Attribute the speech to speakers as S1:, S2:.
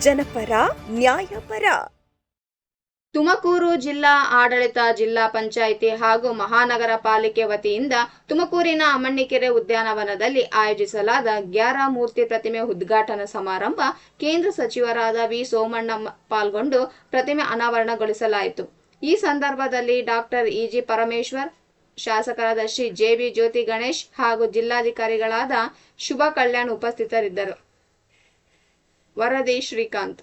S1: ಜನಪರ ನ್ಯಾಯಪರ.
S2: ತುಮಕೂರು ಜಿಲ್ಲಾ ಆಡಳಿತ, ಜಿಲ್ಲಾ ಪಂಚಾಯಿತಿ ಹಾಗೂ ಮಹಾನಗರ ಪಾಲಿಕೆ ವತಿಯಿಂದ ತುಮಕೂರಿನ ಅಮ್ಮಣ್ಣಿಕೆರೆ ಉದ್ಯಾನವನದಲ್ಲಿ ಆಯೋಜಿಸಲಾದ ಗ್ಯಾರಮೂರ್ತಿ ಪ್ರತಿಮೆ ಉದ್ಘಾಟನಾ ಸಮಾರಂಭ ಕೇಂದ್ರ ಸಚಿವರಾದ ವಿ ಸೋಮಣ್ಣ ಪಾಲ್ಗೊಂಡು ಪ್ರತಿಮೆ ಅನಾವರಣಗೊಳಿಸಲಾಯಿತು. ಈ ಸಂದರ್ಭದಲ್ಲಿ ಡಾಕ್ಟರ್ ಇ.ಜಿ. ಪರಮೇಶ್ವರ್, ಶಾಸಕರಾದ ಶ್ರೀ ಜೆ.ಬಿ. ಜ್ಯೋತಿ ಗಣೇಶ್ ಹಾಗೂ ಜಿಲ್ಲಾಧಿಕಾರಿಗಳಾದ ಶುಭಾ ಕಲ್ಯಾಣ್ ಉಪಸ್ಥಿತರಿದ್ದರು. ವರದಿ ಶ್ರೀಕಾಂತ್.